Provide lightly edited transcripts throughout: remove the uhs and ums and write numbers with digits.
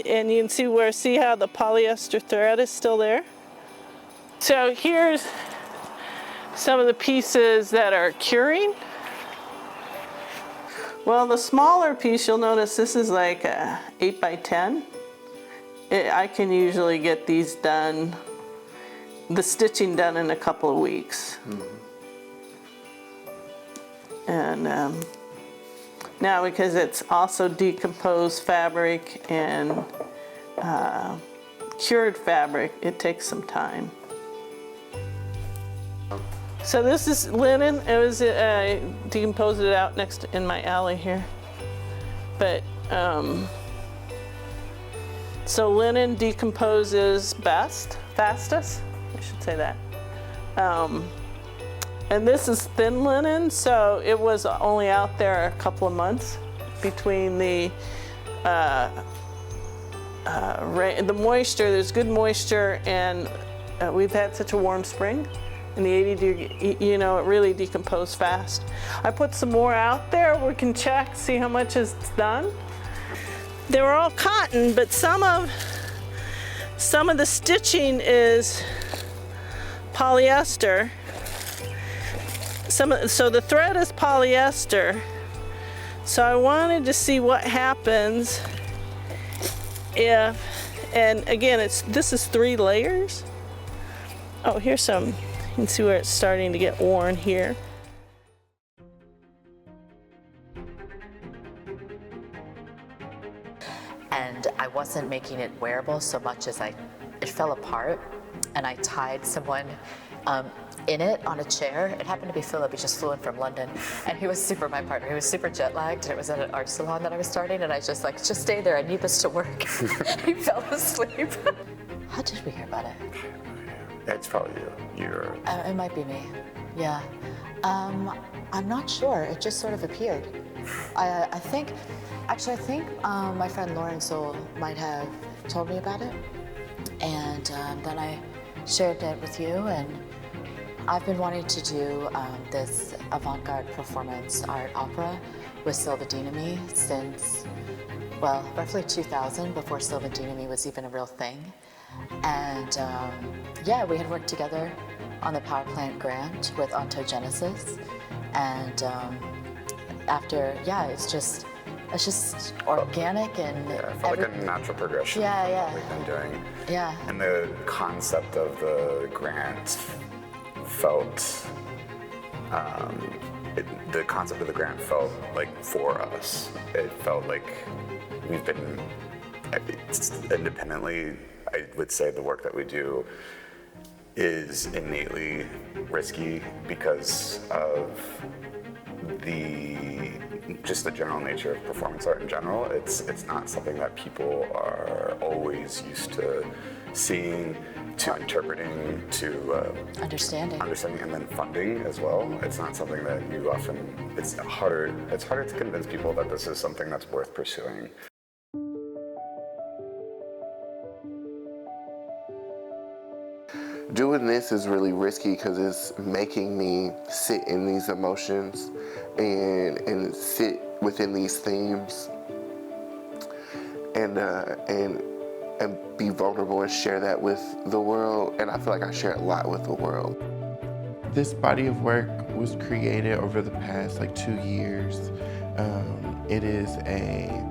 And you can see how the polyester thread is still there. So here's some of the pieces that are curing. Well, the smaller piece, you'll notice this is like a 8 by 10. I can usually get these done, the stitching done in a couple of weeks. And now because it's also decomposed fabric and cured fabric, it takes some time. So this is linen. It was decomposed it out next in my alley here. But so linen decomposes fastest. I should say that. And this is thin linen, so it was only out there a couple of months between the moisture. There's good moisture, and we've had such a warm spring. In the 80 degree, it really decomposed fast. I put some more out there. We can check, see how much is done. They were all cotton, but some of the stitching is polyester. So the thread is polyester. So I wanted to see what happens if, and again, this is 3 layers. Oh, here's some. You can see where it's starting to get worn here. And I wasn't making it wearable so much as it fell apart, and I tied someone in it on a chair. It happened to be Philip. He just flew in from London, and he was my partner. He was super jet lagged, and it was at an art salon that I was starting, and I just just stay there. I need this to work. He fell asleep. How did we hear about it? It's probably you. It might be me. Yeah. I'm not sure. It just sort of appeared. I think my friend Lauren Soule might have told me about it, and then I shared it with you, and I've been wanting to do this avant-garde performance art opera with Sylvain Dinamy since, well, roughly 2000, before Sylvain Dinamy was even a real thing. And yeah, we had worked together on the power plant grant with Ontogenesis, and after, it's just organic, and yeah, it felt like a natural progression. Yeah. We've been doing. Yeah. And the concept of the grant felt. The concept of the grant felt like for us. It felt like we've been independently. I would say the work that we do is innately risky because of just the general nature of performance art in general. It's not something that people are always used to seeing, to interpreting, to understanding, and then funding as well. It's not something that you often. It's harder to convince people that this is something that's worth pursuing. Doing this is really risky because it's making me sit in these emotions and sit within these themes and be vulnerable and share that with the world. And I feel like I share a lot with the world. This body of work was created over the past 2 years. It is a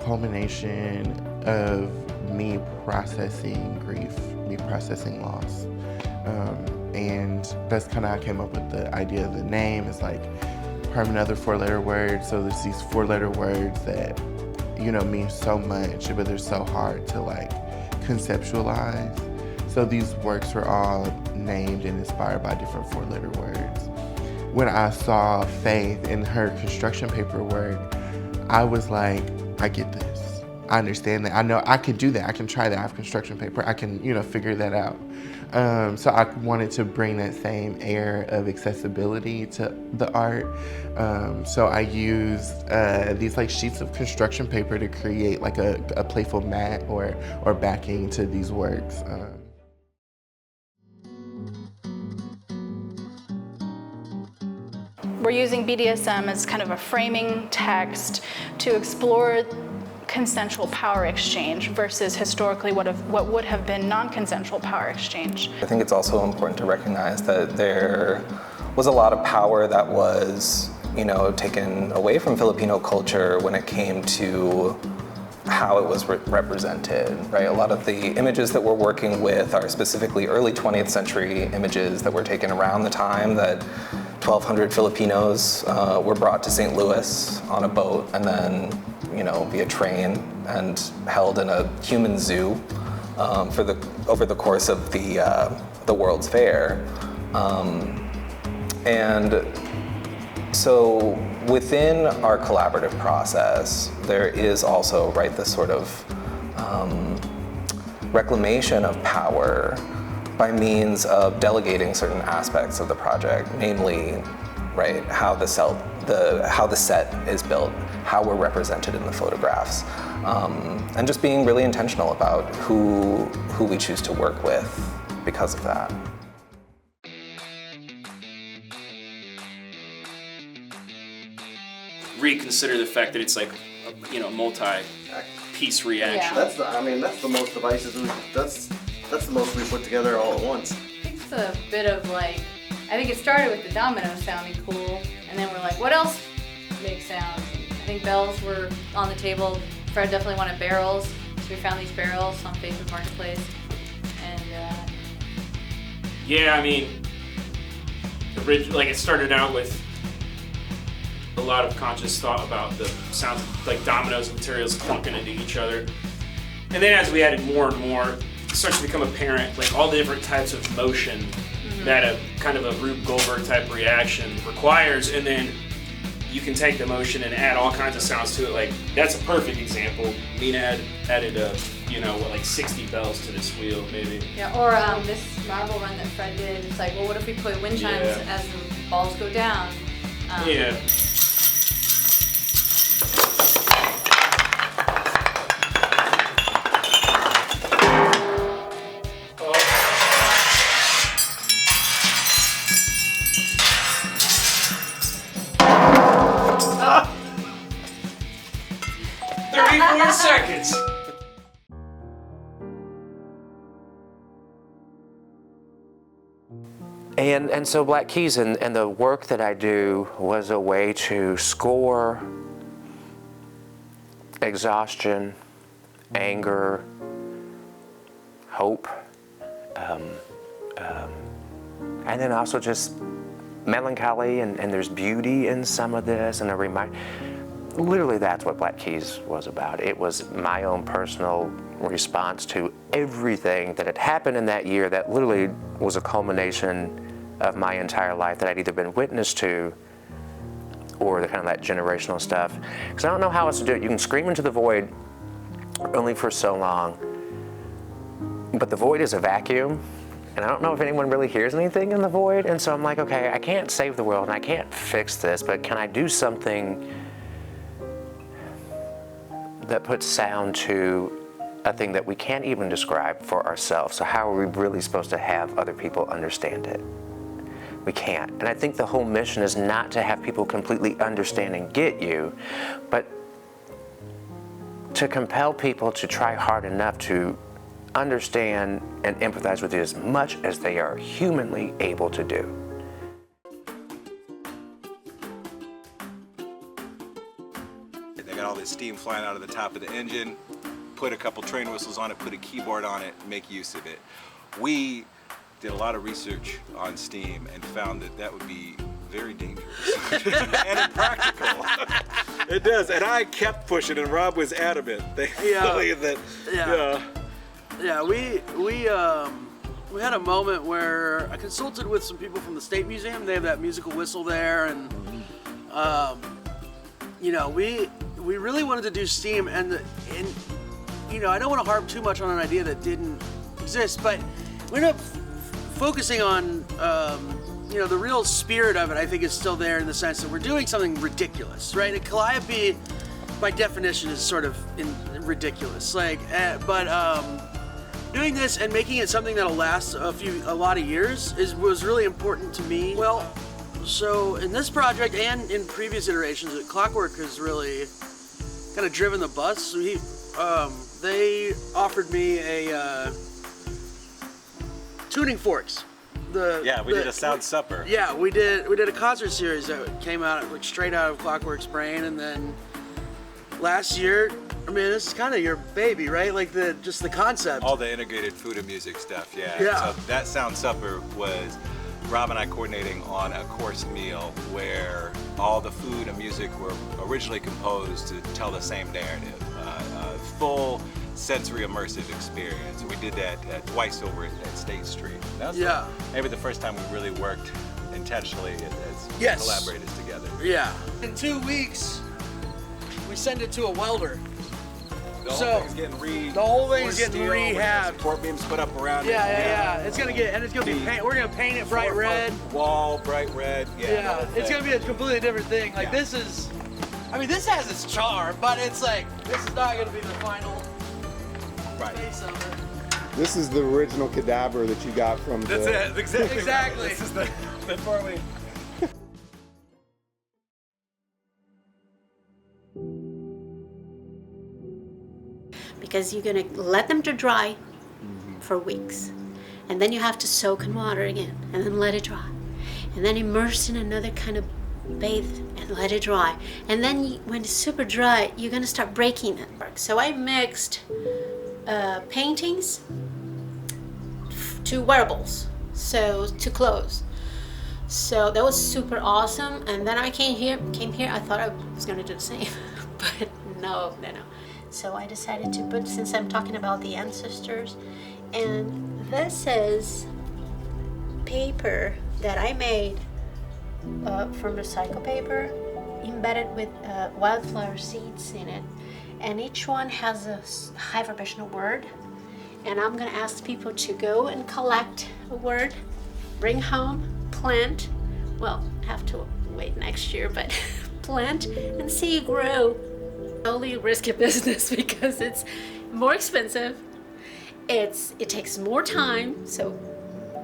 culmination of me processing grief, me processing loss. And that's kind of how I came up with the idea of the name. It's like another 4-letter word. So there's these 4-letter words that, mean so much, but they're so hard to conceptualize. So these works were all named and inspired by different 4-letter words. When I saw Faith in her construction paper work, I was like, I get this. I understand that. I know I could do that. I can try that. I have construction paper. I can, figure that out. So I wanted to bring that same air of accessibility to the art. So I used these sheets of construction paper to create a playful mat or backing to these works. We're using BDSM as kind of a framing text to explore consensual power exchange versus historically what would have been non-consensual power exchange. I think it's also important to recognize that there was a lot of power that was, taken away from Filipino culture when it came to how it was represented, right? A lot of the images that we're working with are specifically early 20th century images that were taken around the time that 1,200 Filipinos were brought to St. Louis on a boat and then, via train and held in a human zoo over the course of the World's Fair. And so within our collaborative process, there is also, right, this sort of reclamation of power by means of delegating certain aspects of the project, namely, right, how the set is built, how we're represented in the photographs, and just being really intentional about who we choose to work with because of that. Reconsider the fact that it's like, multi-piece reaction. Yeah. That's the most devices that's the most we put together all at once. I think it's a bit of I think it started with the dominoes sounding cool, and then we're like, what else makes sounds? I think bells were on the table. Fred definitely wanted barrels, so we found these barrels on Facebook Marketplace, and it started out with a lot of conscious thought about the sounds like dominoes and materials clunking into each other. And then as we added more and more, it starts to become apparent, all the different types of motion that a kind of a Rube Goldberg type reaction requires, and then you can take the motion and add all kinds of sounds to it. That's a perfect example. Mina added 60 bells to this wheel, maybe. yeah, or this marble run that Fred did. It's what if we put wind chimes as the balls go down? Yeah. Seconds. And so Black Keys and the work that I do was a way to score exhaustion, anger, hope, and then also just melancholy, and there's beauty in some of this, and literally that's what Black Keys was about. It was my own personal response to everything that had happened in that year that literally was a culmination of my entire life that I'd either been witness to or the kind of that generational stuff. Because I don't know how else to do it. You can scream into the void only for so long, but the void is a vacuum, and I don't know if anyone really hears anything in the void, and so I'm like, okay, I can't save the world and I can't fix this, but can I do something that puts sound to a thing that we can't even describe for ourselves? So how are we really supposed to have other people understand it? We can't. And I think the whole mission is not to have people completely understand and get you, but to compel people to try hard enough to understand and empathize with you as much as they are humanly able to do. They got all this steam flying out of the top of the engine, put a couple train whistles on it, put a keyboard on it, make use of it. We did a lot of research on steam and found that would be very dangerous and impractical. It does, and I kept pushing, and Rob was adamant. We had a moment where I consulted with some people from the State Museum. They have that musical whistle there, and we really wanted to do steam, and I don't want to harp too much on an idea that didn't exist, but we ended up focusing on the real spirit of it. I think is still there in the sense that we're doing something ridiculous, right? A calliope, by definition, is sort of ridiculous. Doing this and making it something that'll last a lot of years was really important to me. Well, so in this project and in previous iterations, Clockwork has really kind of driven the bus. So they offered me a tuning forks. We did a sound supper. Yeah, we did a concert series that came out like straight out of Clockwork's brain, and then last year, I mean, this is kind of your baby, right? Like just the concept. All the integrated food and music stuff, yeah. Yeah. So that sound supper was Rob and I coordinating on a course meal where all the food and music were originally composed to tell the same narrative, a full sensory immersive experience. We did that twice over at State Street. That was maybe the first time we really worked intentionally as collaborators together. Yeah. In 2 weeks, we send it to a welder. The whole thing's getting rehabbed. Support beams put up around it. Yeah. It's gonna be paint. We're gonna paint it bright red. Wall, bright red. Yeah. It's gonna be a completely different thing. Like this is, I mean, this has its charm, but it's like this is not gonna be the final face of it. This is the original cadaver that you got from the... That's it, exactly. This is the before we... Because you're gonna let them to dry for weeks. And then you have to soak in water again, and then let it dry. And then immerse in another kind of bathe and let it dry. And then when it's super dry, you're gonna start breaking it. So I mixed paintings to wearables, so to clothes. So that was super awesome. And then I came here, I thought I was gonna do the same, but no. So I decided to put, since I'm talking about the ancestors, and this is paper that I made from recycled paper, embedded with wildflower seeds in it. And each one has a high vibrational word. And I'm gonna ask people to go and collect a word, bring home, plant. Well, have to wait next year, but plant and see it grow. Only risky business because it's more expensive. It takes more time, so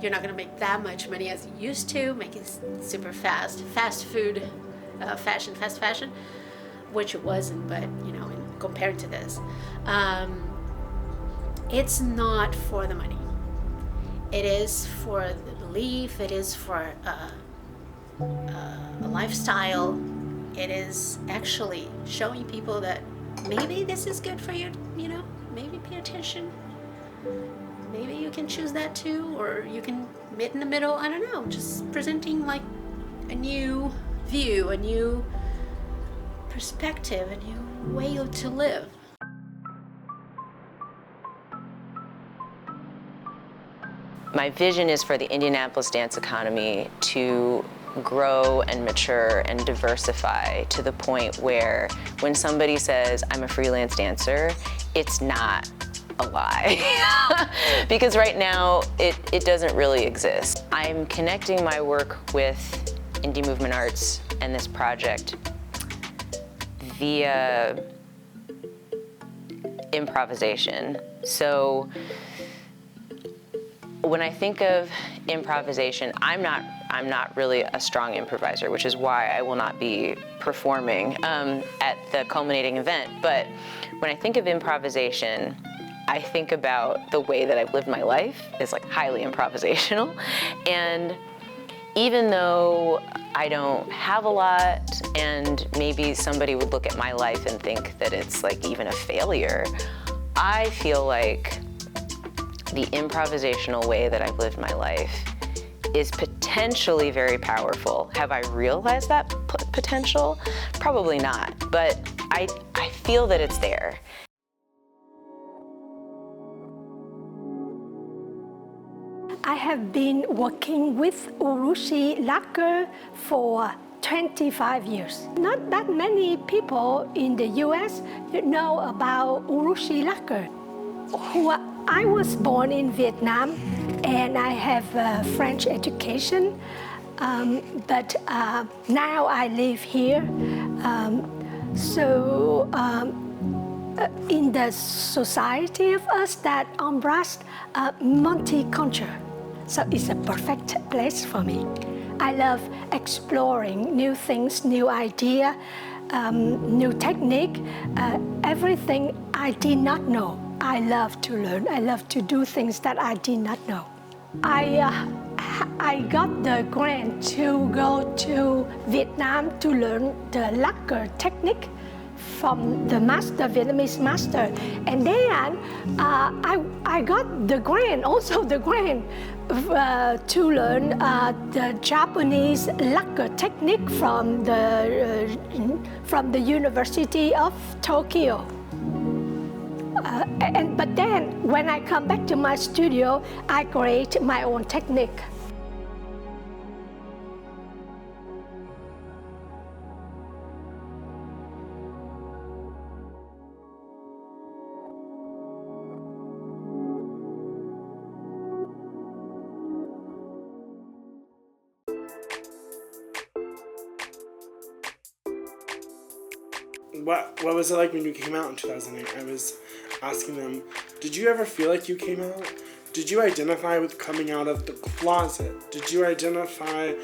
you're not gonna make that much money as you used to, making super fast food, fast fashion, which it wasn't, but compared to this, it's not for the money. It is for the belief. It is for a lifestyle. It is actually showing people that maybe this is good for you, maybe pay attention. Maybe you can choose that too, or you can meet in the middle, I don't know, just presenting like a new view, a new perspective, a new way to live. My vision is for the Indianapolis dance economy to grow and mature and diversify to the point where when somebody says, I'm a freelance dancer, it's not a lie. Because right now, it doesn't really exist. I'm connecting my work with indie movement arts and this project via improvisation. So when I think of improvisation, I'm not really a strong improviser, which is why I will not be performing at the culminating event. But when I think of improvisation, I think about the way that I've lived my life is like highly improvisational. And even though I don't have a lot, and maybe somebody would look at my life and think that it's like even a failure, I feel like the improvisational way that I've lived my life is potentially very powerful. Have I realized that potential? Probably not, but I feel that it's there. I have been working with Urushi lacquer for 25 years. Not that many people in the US know about Urushi lacquer. I was born in Vietnam and I have a French education, but now I live here. In the society of us that embrace multicultural, so it's a perfect place for me. I love exploring new things, new ideas, new technique, everything I did not know. I love to learn. I love to do things that I did not know. I got the grant to go to Vietnam to learn the lacquer technique from the master, Vietnamese master. And then I got the grant, also the grant to learn the Japanese lacquer technique from the University of Tokyo. But then when I come back to my studio, I create my own technique. What was it like when you came out in 2008? I was asking them, did you ever feel like you came out? Did you identify with coming out of the closet? Did you identify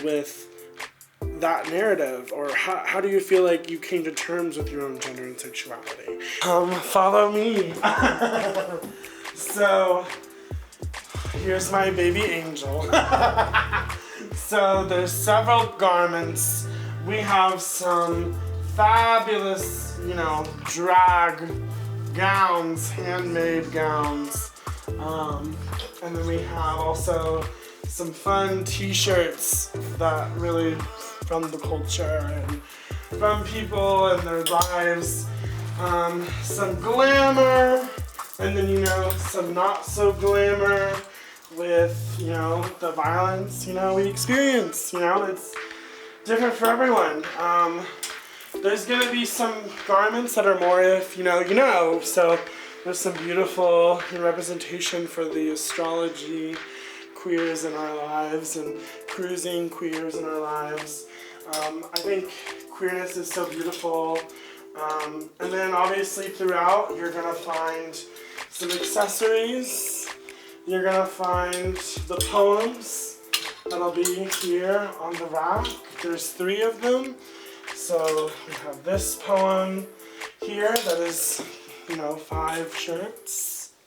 with that narrative? Or how do you feel like you came to terms with your own gender and sexuality? Follow me. So, here's my baby angel. So there's several garments. We have some fabulous, drag gowns, handmade gowns. And then we have also some fun t-shirts that really from the culture and from people and their lives. Some glamour, and then, some not so glamour with, the violence, we experience, it's different for everyone. There's gonna be some garments that are more if you know, so there's some beautiful representation for the astrology queers in our lives and cruising queers in our lives. I think queerness is so beautiful. And then obviously throughout you're gonna find some accessories. You're gonna find the poems that'll be here on the rack. There's 3 of them. So we have this poem here that is, 5 shirts.